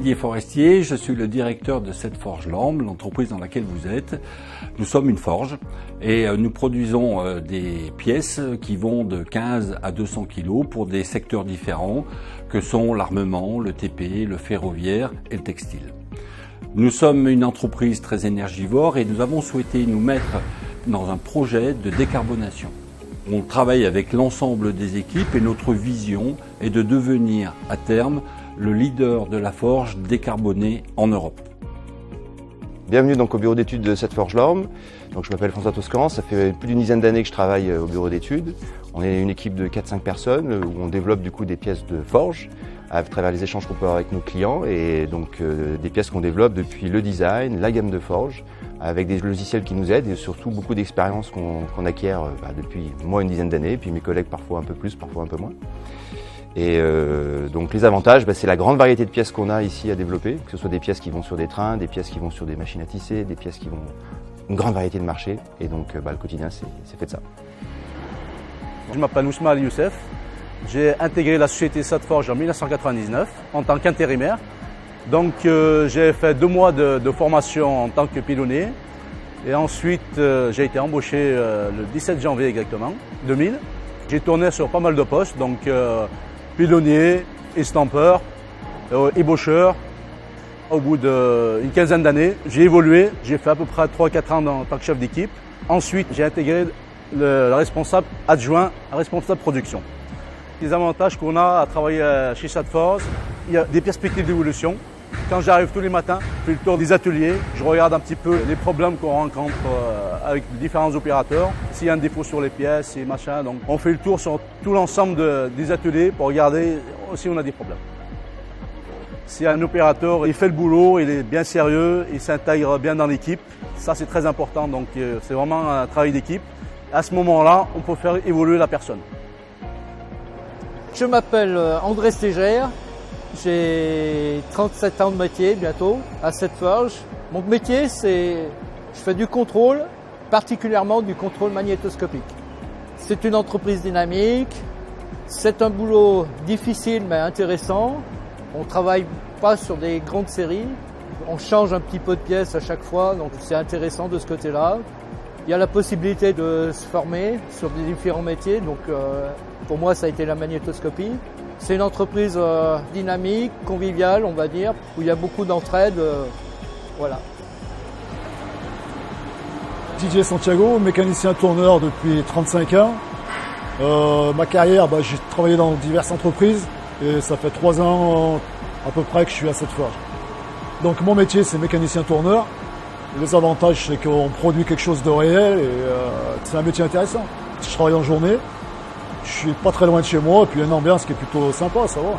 Didier Forestier, je suis le directeur de cette Forge Lorme, l'entreprise dans laquelle vous êtes. Nous sommes une forge et nous produisons des pièces qui vont de 15 à 200 kg pour des secteurs différents que sont l'armement, le TP, le ferroviaire et le textile. Nous sommes une entreprise très énergivore et nous avons souhaité nous mettre dans un projet de décarbonation. On travaille avec l'ensemble des équipes et notre vision est de devenir à terme le leader de la forge décarbonée en Europe. Bienvenue donc au bureau d'études de cette Forge Lorme. Donc je m'appelle François Toscan, ça fait plus d'une dizaine d'années que je travaille au bureau d'études. On est une équipe de 4-5 personnes où on développe du coup des pièces de forge à travers les échanges qu'on peut avoir avec nos clients et donc des pièces qu'on développe depuis le design, la gamme de forge, avec des logiciels qui nous aident et surtout beaucoup d'expérience qu'on acquiert depuis moi une dizaine d'années, puis mes collègues parfois un peu plus, parfois un peu moins. Et donc les avantages, c'est la grande variété de pièces qu'on a ici à développer, que ce soit des pièces qui vont sur des trains, des pièces qui vont sur des machines à tisser, des pièces qui vont... une grande variété de marchés et donc le quotidien c'est fait de ça. Je m'appelle Ousmane Youssef, j'ai intégré la société Satforge en 1999 en tant qu'intérimaire. Donc j'ai fait 2 mois de formation en tant que pilonnier et ensuite j'ai été embauché le 17 janvier exactement 2000. J'ai tourné sur pas mal de postes, donc pilonnier, estampeur, ébaucheur. Au bout d'une quinzaine d'années, j'ai évolué, j'ai fait à peu près 3-4 ans en tant que chef d'équipe. Ensuite, j'ai intégré le responsable adjoint à responsable production. Les avantages qu'on a à travailler chez Satforge, il y a des perspectives d'évolution. Quand j'arrive tous les matins, je fais le tour des ateliers, je regarde un petit peu les problèmes qu'on rencontre avec différents opérateurs. S'il y a un défaut sur les pièces et machin, donc on fait le tour sur tout l'ensemble des ateliers pour regarder si on a des problèmes. Si un opérateur il fait le boulot, il est bien sérieux, il s'intègre bien dans l'équipe, ça c'est très important, donc c'est vraiment un travail d'équipe. À ce moment-là, on peut faire évoluer la personne. Je m'appelle André Stégère, j'ai 37 ans de métier bientôt à cette forge. Mon métier je fais du contrôle, particulièrement du contrôle magnétoscopique. C'est une entreprise dynamique, c'est un boulot difficile mais intéressant. On ne travaille pas sur des grandes séries, on change un petit peu de pièces à chaque fois, donc c'est intéressant de ce côté-là. Il y a la possibilité de se former sur des différents métiers, donc pour moi ça a été la magnétoscopie. C'est une entreprise dynamique, conviviale on va dire, où il y a beaucoup d'entraide, voilà. Didier Santiago, mécanicien tourneur depuis 35 ans. Ma carrière, j'ai travaillé dans diverses entreprises. Et ça fait 3 ans à peu près que je suis à cette forge. Donc mon métier c'est mécanicien tourneur. Les avantages c'est qu'on produit quelque chose de réel et c'est un métier intéressant. Je travaille en journée, je suis pas très loin de chez moi et puis une ambiance qui est plutôt sympa, ça va.